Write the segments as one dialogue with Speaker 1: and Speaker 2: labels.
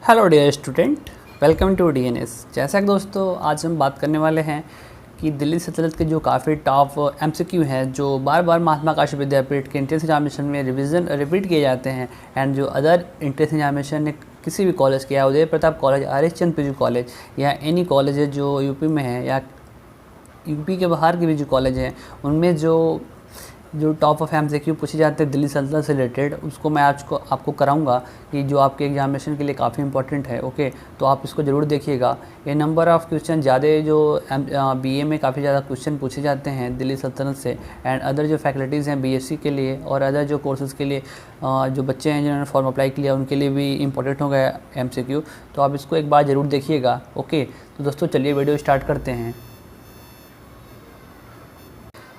Speaker 1: Hello dear student, welcome to DNS. जैसा कि दोस्तों आज हम बात करने वाले हैं कि दिल्ली सल्तनत के जो काफ़ी टॉप एमसीक्यू हैं जो बार बार महात्मा काशी विद्यापीठ के एंट्रेंस एग्जामिनेशन में रिपीट किए जाते हैं एंड जो अदर एंट्रेंस एग्जामिनेशन ने किसी भी कॉलेज किया, Uday Pratap college, Harishchandra PG college या एनी कॉलेज है जो यूपी में है या यूपी के बाहर के भी जो कॉलेज हैं उनमें जो टॉप ऑफ एमसीक्यू पूछे जाते हैं दिल्ली सल्तनत से रिलेटेड, उसको मैं आज को आपको कराऊंगा कि जो आपके एग्जामिनेशन के लिए काफ़ी इंपॉर्टेंट है। ओके, तो आप इसको ज़रूर देखिएगा। ये नंबर ऑफ़ क्वेश्चन ज़्यादा जो बीए में काफ़ी ज़्यादा क्वेश्चन पूछे जाते हैं दिल्ली सल्तनत से एंड अदर जो फैकल्टीज़ हैं बीएससी के लिए और अदर जो कोर्सेज़ के लिए जो बच्चे हैं जिन्होंने फॉर्म अप्लाई किया उनके लिए भी इंपॉर्टेंट हो गया एमसीक्यू, तो आप इसको एक बार ज़रूर देखिएगा। ओके, तो दोस्तों चलिए वीडियो स्टार्ट करते हैं।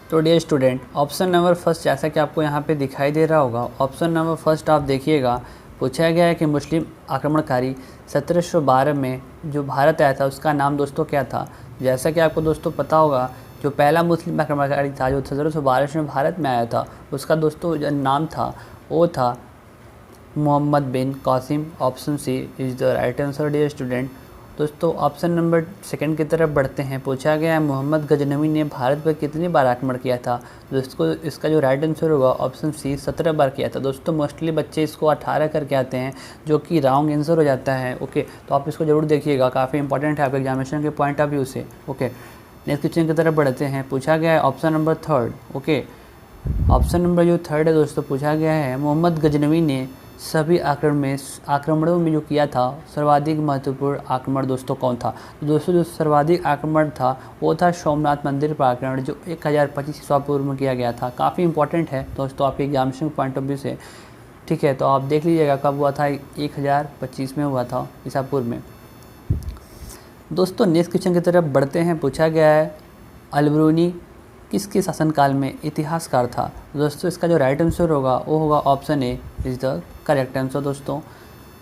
Speaker 1: तो dear student, option number first जैसा कि आपको यहाँ पे दिखाई दे रहा होगा, ऑप्शन नंबर फर्स्ट आप देखिएगा। पूछा गया है कि मुस्लिम आक्रमणकारी 1712 में जो भारत आया था उसका नाम दोस्तों क्या था। जैसा कि आपको दोस्तों पता होगा, जो पहला मुस्लिम आक्रमणकारी था जो 1712 में भारत में आया था उसका दोस्तों जो नाम था वो था Mohammad bin Qasim. Option C is the right answer dear student. दोस्तों ऑप्शन नंबर सेकंड की तरफ बढ़ते हैं। पूछा गया है मोहम्मद गजनवी ने भारत पर कितनी बार आक्रमण किया था। दोस्तों इसका जो राइट आंसर होगा ऑप्शन सी 17 बार किया था। दोस्तों मोस्टली बच्चे इसको 18 करके आते हैं जो कि रॉन्ग आंसर हो जाता है। ओके, तो आप इसको ज़रूर देखिएगा, काफ़ी इंपॉर्टेंट है आपके एग्जामिनेशन के पॉइंट ऑफ व्यू से। ओके, नेक्स्ट क्वेश्चन की तरफ बढ़ते हैं। पूछा गया है option number third. Okay, option number जो थर्ड है दोस्तों, पूछा गया है मोहम्मद गजनवी ने सभी आक्रमणों में जो किया था सर्वाधिक महत्वपूर्ण आक्रमण दोस्तों कौन था। तो दोस्तों जो सर्वाधिक आक्रमण था वो था सोमनाथ मंदिर पर आक्रमण जो 1025 ईसा पूर्व में किया गया था। काफ़ी इंपॉर्टेंट है दोस्तों आपके एग्जामिनेशन पॉइंट ऑफ व्यू से। ठीक है, तो आप देख लीजिएगा कब हुआ था, 1025 में हुआ था ईसा पूर्व में। दोस्तों नेक्स्ट क्वेश्चन की तरफ बढ़ते हैं। पूछा गया है अलबरूनी किसके शासनकाल में इतिहासकार था। दोस्तों इसका जो राइट आंसर होगा वो होगा option A is the correct answer.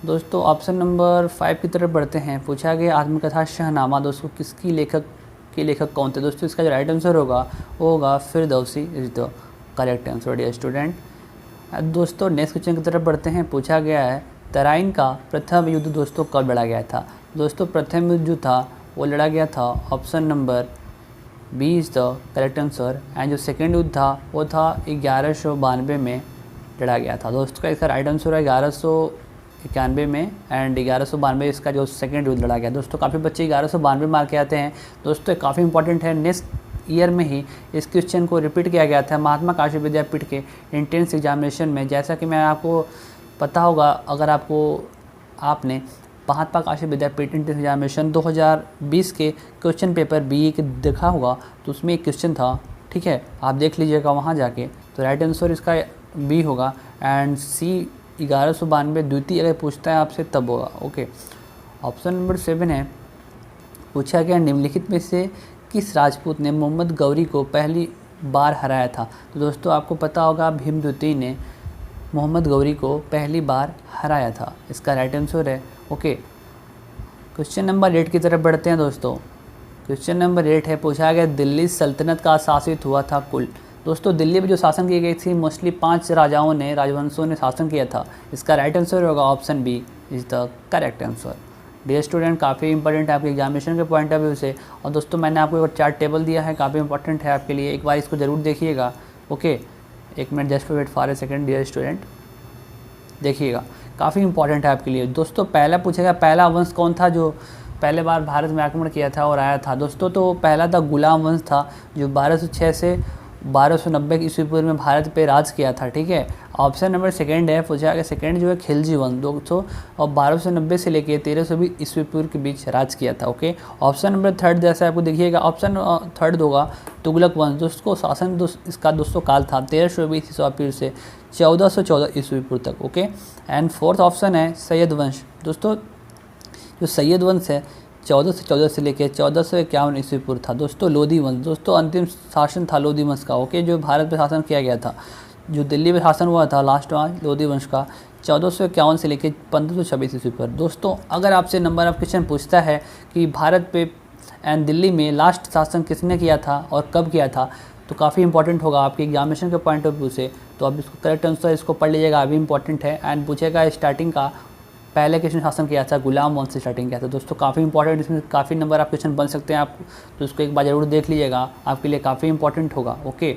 Speaker 1: दोस्तों ऑप्शन नंबर 5 की तरफ बढ़ते हैं। पूछा गया आत्मकथा शाहनामा दोस्तों किसकी लेखक कौन थे। दोस्तों इसका जो राइट आंसर होगा वो होगा Firdausi is the correct answer dear student. दोस्तों नेक्स्ट क्वेश्चन की तरफ बढ़ते हैं। पूछा गया है तराइन का प्रथम युद्ध दोस्तों कब लड़ा गया था। दोस्तों प्रथम युद्ध जो था वो लड़ा गया था option number B is the correct answer and जो सेकेंड युद्ध था वो था 1192 में लड़ा गया था। दोस्तों का इसका राइट आंसर है 1191 में एंड 1192 इसका जो सेकेंड युद्ध लड़ा गया। दोस्तों काफ़ी बच्चे 1192 मार के आते हैं। दोस्तों काफ़ी इंपॉर्टेंट है, नेक्स्ट ईयर में ही इस क्वेश्चन को रिपीट किया गया था महात्मा काशी विद्यापीठ के एंट्रेंस एग्जामिनेशन में। जैसा कि मैं आपको पता होगा, अगर आपने महात्मा काशी विद्यापीठ एंट्रेंस एग्जामिनेशन 2020 के क्वेश्चन पेपर बीए के देखा होगा तो उसमें एक क्वेश्चन था। ठीक है, आप देख लीजिएगा वहाँ जाके। तो राइट आंसर इसका बी होगा एंड सी 1192 द्वितीय अगर पूछता है आपसे तब होगा। ओके, ऑप्शन नंबर 7 है। पूछा गया निम्नलिखित में से किस राजपूत ने मोहम्मद गौरी को पहली बार हराया था। तो दोस्तों आपको पता होगा भीम द्वितीय ने मोहम्मद गौरी को पहली बार हराया था। इसका राइट आंसर है। ओके, क्वेश्चन नंबर 8 की तरफ बढ़ते हैं दोस्तों। क्वेश्चन नंबर 8 है। पूछा गया दिल्ली सल्तनत का शासित हुआ था कुल। दोस्तों दिल्ली में जो शासन की गई थी मोस्टली 5 राजवंशों ने शासन किया था। इसका राइट आंसर होगा option B is the correct answer. Dear student काफ़ी इंपॉर्टेंट है आपके एग्जामिनेशन के पॉइंट ऑफ व्यू से। और दोस्तों मैंने आपको एक चार्ट टेबल दिया है, काफ़ी इंपॉर्टेंट है आपके लिए, एक बार इसको ज़रूर देखिएगा। ओके, एक minute just wait for a second dear student, देखिएगा काफ़ी इंपॉर्टेंट है आपके लिए। दोस्तों पहला पूछेगा पहला वंश कौन था जो पहले बार भारत में आक्रमण किया था और आया था। दोस्तों तो पहला था गुलाम वंश था जो 1206 से 1290 ईस्वी पूर्व में भारत पे राज किया था। ठीक है, ऑप्शन नंबर सेकंड है। पूछा गया सेकंड जो है खिलजी वंश दोस्तों और 1290 से लेके 1320 ईस्वी पूर्व के बीच राज किया था। ओके, ऑप्शन नंबर थर्ड जैसा आपको देखिएगा ऑप्शन थर्ड होगा तुगलक वंश दोस्तों शासन इसका दोस्तों काल था 1320 ईस्वी पूर्व से 1414 ईस्वी पूर्व तक। ओके, एंड फोर्थ ऑप्शन है सैयद वंश। दोस्तों जो सैयद वंश है 1414 से लेकर 1451 ईस्वी पूर्व था। दोस्तों लोधी वंश दोस्तों अंतिम शासन था लोधी वंश का। ओके, जो भारत पे शासन किया गया था, जो दिल्ली में शासन हुआ था लास्ट में लोधी वंश का 1451 से लेकर 1526 ईस्वी पर। दोस्तों अगर आपसे नंबर ऑफ क्वेश्चन पूछता है कि भारत पे एंड दिल्ली में लास्ट शासन किसने किया था और कब किया था, तो काफ़ी इंपॉर्टेंट होगा आपके एग्जामिनेशन के पॉइंट ऑफ व्यू से। तो आप इसको करेक्ट आंसर इसको पढ़ लीजिएगा, अभी इंपॉर्टेंट है। एंड पूछेगा स्टार्टिंग का पहले किसने शासन किया था? गुलाम वंश से स्टार्टिंग किया था। दोस्तों काफ़ी इंपॉर्टेंट, इसमें काफ़ी नंबर आप क्वेश्चन बन सकते हैं आप, तो उसको एक बार ज़रूर देख लीजिएगा, आपके लिए काफ़ी इंपॉर्टेंट होगा। ओके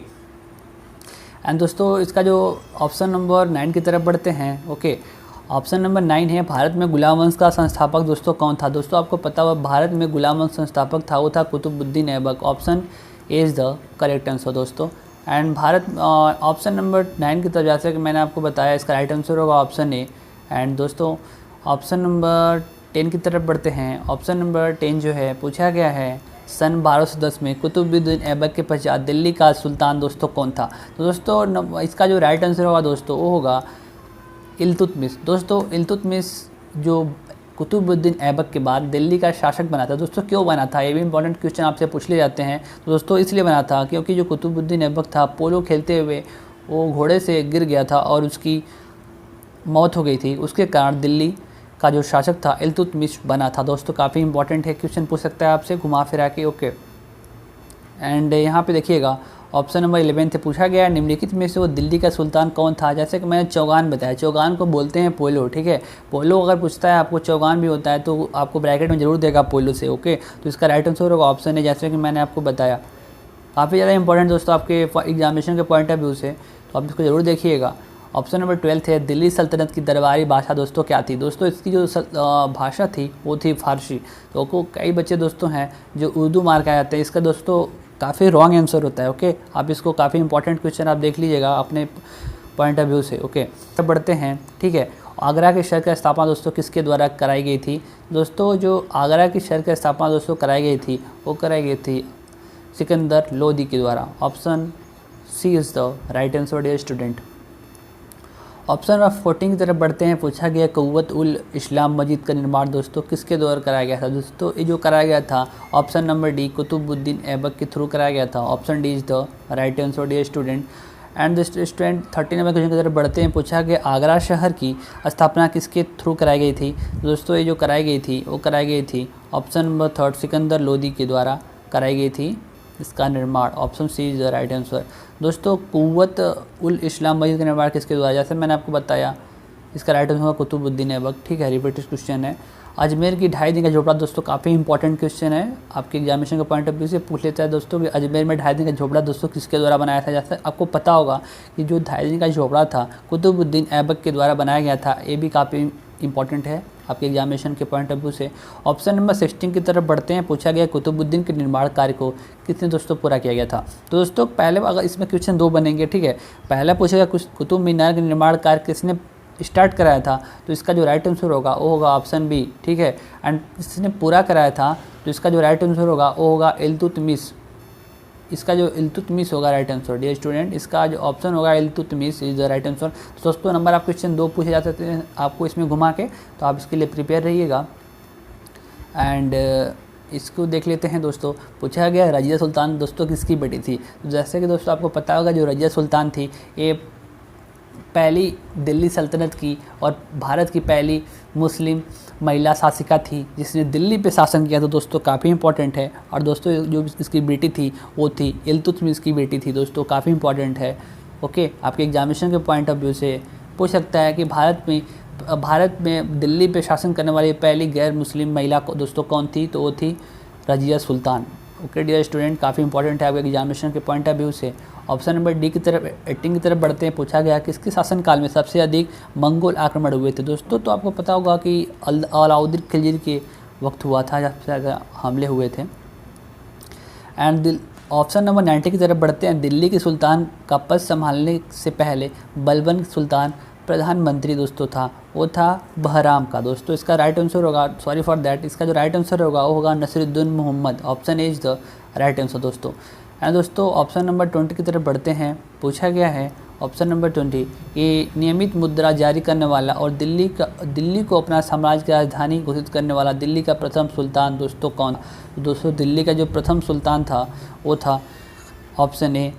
Speaker 1: एंड दोस्तों इसका जो ऑप्शन नंबर 9 की तरफ बढ़ते हैं। ओके ऑप्शन नंबर 9 है, भारत में गुलाम वंश का संस्थापक दोस्तों कौन था? दोस्तों आपको पता हुआ भारत में गुलाम वंश संस्थापक था, वो था Qutbuddin Aibak. Option A is the correct answer दोस्तों। एंड भारत ऑप्शन नंबर 9 की तरफ, जैसे कि मैंने आपको बताया, इसका राइट आंसर होगा ऑप्शन ए। एंड दोस्तों ऑप्शन नंबर 10 की तरफ बढ़ते हैं। ऑप्शन नंबर 10 जो है पूछा गया है, सन 1210 में कुतुबुद्दीन ऐबक के पश्चात दिल्ली का सुल्तान दोस्तों कौन था? तो दोस्तों इसका जो राइट आंसर होगा दोस्तों वो होगा इल्तुतमिश। दोस्तों इल्तुतमिश जो कुतुबुद्दीन ऐबक के बाद दिल्ली का शासक बना था। दोस्तों क्यों बना था, ये भी इंपॉर्टेंट क्वेश्चन आपसे पूछ लिए जाते हैं। तो दोस्तों इसलिए बना था क्योंकि जो कुतुबुद्दीन ऐबक था, पोलो खेलते हुए वो घोड़े से गिर गया था और उसकी मौत हो गई थी, उसके कारण दिल्ली का जो शासक था इल्तुतमिश बना था। दोस्तों काफ़ी इंपॉर्टेंट है, क्वेश्चन पूछ सकता है आपसे घुमा फिरा के। ओके एंड यहाँ पे देखिएगा ऑप्शन नंबर 11 से पूछा गया, निम्नलिखित में से वो दिल्ली का सुल्तान कौन था? जैसे कि मैंने चौगान बताया, चौगान को बोलते हैं पोलो, ठीक है। पोलो अगर पूछता है आपको चौगान भी होता है तो आपको ब्रैकेट में जरूर देगा पोलो से। ओके तो इसका राइट आंसर होगा ऑप्शन है, जैसे कि मैंने आपको बताया। काफ़ी ज़्यादा इंपॉर्टेंट दोस्तों आपके एग्जामिनेशन के पॉइंट ऑफ व्यू से, तो आप इसको जरूर देखिएगा। ऑप्शन नंबर 12 है, दिल्ली सल्तनत की दरबारी भाषा दोस्तों क्या थी? दोस्तों इसकी जो भाषा थी वो थी फारसी। तो कई बच्चे दोस्तों हैं जो उर्दू मार के आ जाते हैं, इसका दोस्तों काफ़ी रॉन्ग आंसर होता है। ओके आप इसको काफ़ी इंपॉर्टेंट क्वेश्चन आप देख लीजिएगा अपने पॉइंट ऑफ व्यू से। ओके तब बढ़ते हैं, ठीक है। आगरा के शहर की स्थापना दोस्तों किसके द्वारा कराई गई थी? दोस्तों जो आगरा के शहर की स्थापना दोस्तों कराई गई थी वो कराई गई थी सिकंदर लोदी के द्वारा। Option C is the right answer dear student. Option number 14 की तरफ बढ़ते हैं। पूछा गया कुव्वत उल इस्लाम मस्जिद का निर्माण दोस्तों किसके द्वारा कराया गया था? दोस्तों ये जो कराया गया था option number D Qutbuddin Aibak के थ्रू कराया गया था। Option D is the right answer dear student. And student 13 number question की तरफ बढ़ते हैं। पूछा गया आगरा शहर की स्थापना किसके थ्रू कराई गई थी? दोस्तों ये जो कराई गई थी वो कराई गई थी ऑप्शन नंबर 3 सिकंदर लोदी के द्वारा कराई गई थी इसका निर्माण। Option C is the right answer. दोस्तों कुव्वत उल इस्लाम मस्जिद का निर्माण किसके द्वारा? जैसे मैंने आपको बताया इसका राइट आंसर होगा कुतुबुद्दीन ऐबक, ठीक है। रिपीटेड क्वेश्चन है। अजमेर की 2.5 दिन का झोपड़ा दोस्तों काफ़ी इंपॉर्टेंट क्वेश्चन है, आपके एग्जामिनेशन के पॉइंट ऑफ व्यू से पूछ लेता है दोस्तों कि अजमेर में 2.5 दिन का झोपड़ा दोस्तों किसके द्वारा बनाया था? जैसे आपको पता होगा कि जो 2.5 दिन का झोपड़ा था कुतुबुद्दीन ऐबक के द्वारा बनाया गया था, ये भी काफ़ी इंपॉर्टेंट है आपके एग्जामिनेशन के पॉइंट ऑफ व्यू से। ऑप्शन नंबर 16 की तरफ बढ़ते हैं। पूछा गया कुतुबुद्दीन के निर्माण कार्य को किसने दोस्तों पूरा किया गया था? तो दोस्तों पहले अगर इसमें क्वेश्चन 2 बनेंगे, ठीक है। पहला पूछेगा कुतुब मीनार के निर्माण कार्य किसने स्टार्ट कराया था? तो इसका जो राइट आंसर होगा वो होगा ऑप्शन बी, ठीक है। एंड किसने पूरा कराया था? तो इसका जो राइट आंसर होगा वो होगा इल्तुतमिश। इसका जो इल्तुतमिश होगा राइट आंसर डियर स्टूडेंट, इसका जो ऑप्शन होगा Iltutmish is the right answer. तो दोस्तों नंबर आप क्वेश्चन 2 पूछे जा सकते हैं आपको इसमें घुमा के, तो आप इसके लिए प्रिपेयर रहिएगा। एंड इसको देख लेते हैं दोस्तों। पूछा गया रजिया सुल्तान दोस्तों किसकी बेटी थी? तो जैसे कि दोस्तों आपको पता होगा जो रजिया सुल्तान थी ये पहली दिल्ली सल्तनत की और भारत की पहली मुस्लिम महिला शासिका थी जिसने दिल्ली पे शासन किया था। दोस्तों काफ़ी इंपॉर्टेंट है। और दोस्तों जो इसकी बेटी थी वो थी इल्तुतमिश की बेटी थी। दोस्तों काफ़ी इंपॉर्टेंट है। ओके आपके एग्जामिनेशन के पॉइंट ऑफ व्यू से पूछ सकता है कि भारत में दिल्ली पे शासन करने वाली पहली गैर मुस्लिम महिला दोस्तों कौन थी? तो वो थी Razia Sultan. Okay dear student काफ़ी इंपॉर्टेंट है आपके एग्जामिनेशन के पॉइंट ऑफ व्यू से। ऑप्शन नंबर डी की तरफ 18 की तरफ बढ़ते हैं। पूछा गया किसके शासनकाल में सबसे अधिक मंगोल आक्रमण हुए थे? दोस्तों तो आपको पता होगा कि अलाउद्दीन खिलजी के वक्त हुआ था, सबसे ज़्यादा हमले हुए थे। एंड ऑप्शन नंबर 90 की तरफ बढ़ते हैं। दिल्ली के सुल्तान का पद संभालने से पहले बलबन सुल्तान प्रधानमंत्री दोस्तों था, वो था बहराम का। दोस्तों इसका राइट आंसर होगा, सॉरी फॉर दैट, इसका जो राइट आंसर होगा वो होगा Nasiruddin Mohammad. Option A is the right answer दोस्तों। एंड दोस्तों ऑप्शन नंबर 20 की तरफ बढ़ते हैं। पूछा गया है ऑप्शन नंबर 20 ये नियमित मुद्रा जारी करने वाला और दिल्ली को अपना साम्राज्य की राजधानी घोषित करने वाला दिल्ली का प्रथम सुल्तान दोस्तों कौन? दोस्तों दिल्ली का जो प्रथम सुल्तान था वो था option A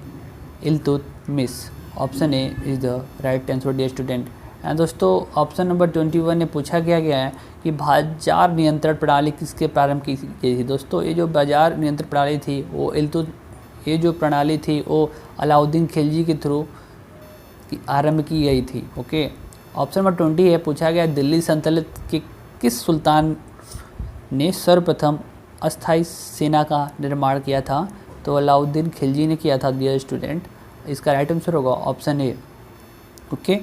Speaker 1: Iltutmish. Option A is the right answer dear student. And दोस्तों ऑप्शन नंबर 21 में पूछा गया है कि बाजार नियंत्रण प्रणाली किसके प्रारंभ की गई थी? दोस्तों ये जो बाजार नियंत्रण प्रणाली थी वो ये जो प्रणाली थी वो अलाउद्दीन खिलजी के थ्रू आरंभ की गई थी। ओके ऑप्शन नंबर 20 है, पूछा गया दिल्ली सल्तनत के किस सुल्तान ने सर्वप्रथम अस्थाई सेना का निर्माण किया था? तो अलाउद्दीन खिलजी ने किया था डियर स्टूडेंट। इसका राइट आंसर होगा option A. Okay,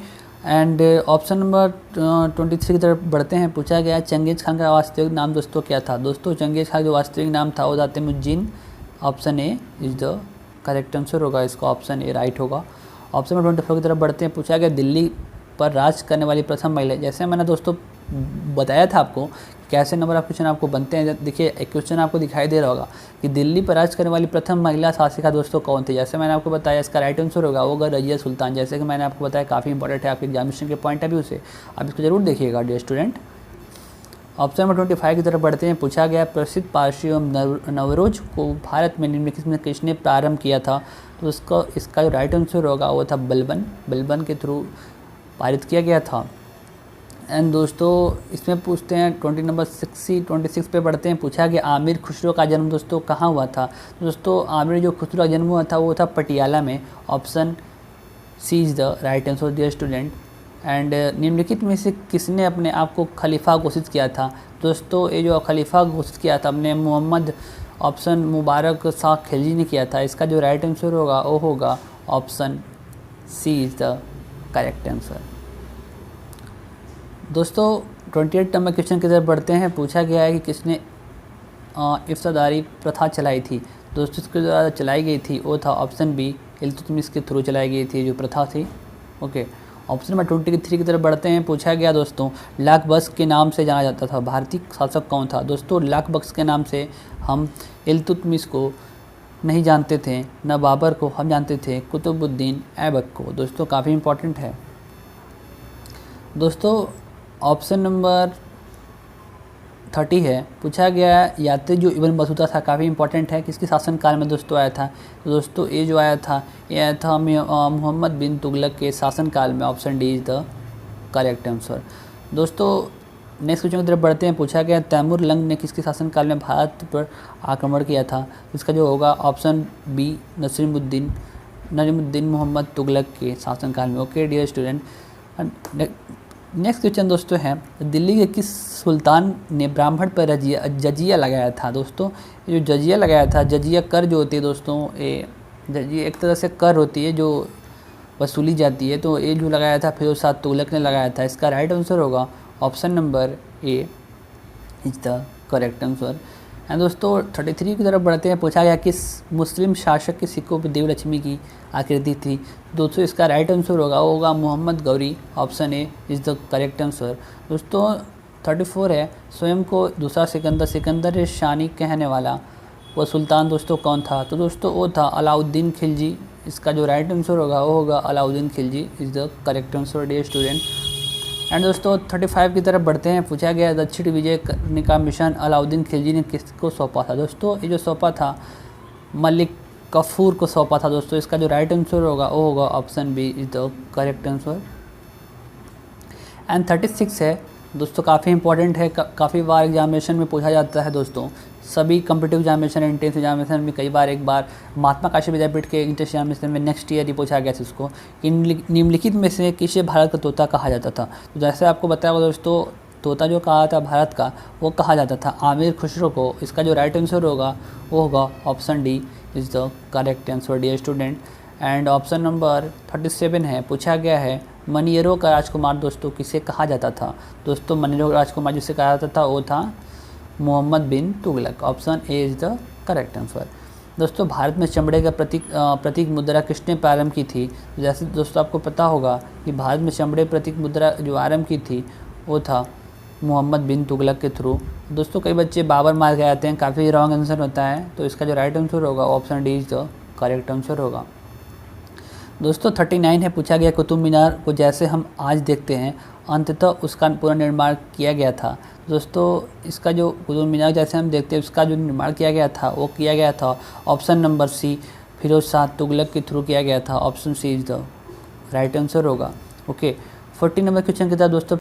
Speaker 1: and option number 23 की तरफ बढ़ते हैं। पूछा गया चंगेज़ खान का वास्तविक नाम दोस्तों क्या था? दोस्तों चंगेज़ खान जो वास्तविक नाम था वो था Taimuddin. Option A is the correct answer होगा, इसका ऑप्शन ए राइट होगा। ऑप्शन नंबर 24 की तरफ बढ़ते हैं। पूछा गया दिल्ली पर राज करने वाली प्रथम महिला। जैसे मैंने दोस्तों बताया था आपको कैसे नंबर ऑफ क्वेश्चन आपको बनते हैं। देखिए एक क्वेश्चन आपको दिखाई दे रहा होगा कि दिल्ली पर राज करने वाली प्रथम महिला शासिका दोस्तों कौन थी? जैसे मैंने आपको बताया इसका राइट आंसर होगा वो रजिया सुल्तान। जैसे कि मैंने आपको बताया काफ़ी इंपॉर्टेंट है आपके एग्जामिनेशन के पॉइंट ऑफ व्यू से, आप इसको जरूर देखिएगा डियर स्टूडेंट। ऑप्शन नंबर 25 की तरफ बढ़ते हैं। पूछा गया प्रसिद्ध पारसी एवं नवरोज को भारत में निम्नलिखित में किसने प्रारंभ किया था? तो इसका जो राइट आंसर होगा वो था बलबन के थ्रू पारित किया गया था। एंड दोस्तों इसमें पूछते हैं 26 पे बढ़ते हैं। पूछा गया आमिर खुसरो का जन्म दोस्तों कहाँ हुआ था? दोस्तों आमिर जो खुसरो का जन्म हुआ था वो था पटियाला में। Option C is the right answer dear student. And निम्नलिखित में से किसने अपने आप को खलीफा घोषित किया था? दोस्तों ये जो खलीफा घोषित किया था अपने मोहम्मद ऑप्शन मुबारक शाह खिलजी ने किया था। इसका जो राइट आंसर होगा वो होगा option C is the correct answer. दोस्तों 28 नंबर क्वेश्चन की तरफ बढ़ते हैं। पूछा गया है कि किसने इफ्तादारी प्रथा चलाई थी? दोस्तों इसके द्वारा चलाई गई थी वो था ऑप्शन बी इल्तुतमिश के थ्रू चलाई गई थी जो प्रथा थी। ओके, ऑप्शन नंबर 23 की तरफ बढ़ते हैं। पूछा गया दोस्तों लाख बख्श के नाम से जाना जाता था भारतीय शासक कौन था? दोस्तों लाख बख्श के नाम से हम इल्तुतमिश को नहीं जानते थे, न बाबर को, हम जानते थे कुतुबुद्दीन ऐबक को। दोस्तों काफ़ी इंपॉर्टेंट है। दोस्तों ऑप्शन नंबर 30 है। पूछा गया यात्री जो इब्न बतूता था काफ़ी इंपॉर्टेंट है, किसके शासनकाल में दोस्तों आया था? तो दोस्तों ये जो आया था मोहम्मद बिन तुगलक के शासनकाल में। Option D is the correct answer. दोस्तों नेक्स्ट क्वेश्चन की तरफ बढ़ते हैं। पूछा गया तैमूर लंग ने किसके शासनकाल में भारत पर आक्रमण किया था? इसका जो होगा ऑप्शन बी नजीमुद्दीन मोहम्मद तुगलक के शासनकाल में। Okay dear student, next question दोस्तों है दिल्ली के किस सुल्तान ने ब्राह्मण पर जजिया लगाया था? दोस्तों ये जो जजिया लगाया था, जजिया कर जो होती है दोस्तों, ये जजिया एक तरह से कर होती है जो वसूली जाती है, तो ये जो लगाया था फिरोज शाह तुगलक ने लगाया था। इसका राइट आंसर होगा option number A is the correct answer. And दोस्तों 33 की तरफ बढ़ते हैं। पूछा गया किस मुस्लिम शासक के सिक्कों पर देवलक्ष्मी की आकृति थी? दोस्तों इसका राइट आंसर होगा Mohammad Ghori. Option A is the correct answer. दोस्तों 34 है स्वयं को दूसरा सिकंदर शानी कहने वाला वो सुल्तान दोस्तों कौन था? तो दोस्तों वो था अलाउद्दीन खिलजी। इसका जो राइट आंसर होगा वो होगा Alauddin Khilji is the correct answer dear student. And दोस्तों 35 की तरफ बढ़ते हैं। पूछा गया दक्षिण विजय करने का मिशन अलाउद्दीन खिलजी ने किसको सौंपा था? दोस्तों ये जो सौंपा था मलिक कफूर को सौंपा था। दोस्तों इसका जो राइट आंसर होगा वो होगा option B is the correct answer. And 36 है दोस्तों, काफ़ी इंपॉर्टेंट है, काफ़ी बार एग्जामिनेशन में पूछा जाता है दोस्तों। सभी कम्पिटिटिव एग्जामिनेशन एंट्रेंस एग्जामिनेशन में कई बार एक बार महात्मा काशी विद्यापीठ के एंट्रेंस एग्जामिनेशन में नेक्स्ट ईयर ही पूछा गया था इसको कि निम्नलिखित में से किसे भारत का तोता कहा जाता था? तो जैसे आपको बताया दोस्तों तोता जो कहा था भारत का वो कहा जाता था आमिर खुसरो को। इसका जो राइट आंसर होगा वो होगा option D is the correct answer dear student. And option number 37 है। पूछा गया है मनियरों का राजकुमार दोस्तों किसे कहा जाता था? दोस्तों मनियरों का राजकुमार जिसे कहा जाता था वो था Mohammad bin Tughlaq. Option A is the correct answer. दोस्तों भारत में चमड़े का प्रतीक मुद्रा किसने प्रारंभ की थी? जैसे दोस्तों आपको पता होगा कि भारत में चमड़े प्रतीक मुद्रा जो आरंभ की थी वो था मोहम्मद बिन तुगलक के थ्रू। दोस्तों कई बच्चे बाबर मार के आते हैं, काफ़ी रॉन्ग आंसर होता है, तो इसका जो राइट आंसर होगा option D is the correct answer होगा। दोस्तों 39 है। पूछा गया कुतुब मीनार को जैसे हम आज देखते हैं अंततः उसका पुनर्निर्माण किया गया था। दोस्तों इसका जो कुतुब मीनार जैसे हम देखते हैं उसका जो निर्माण किया गया था वो किया गया था option number C Firoz Shah Tughlaq के थ्रू किया गया था। Option C is the right answer होगा। ओके 40 नंबर क्वेश्चन की तरफ दोस्तों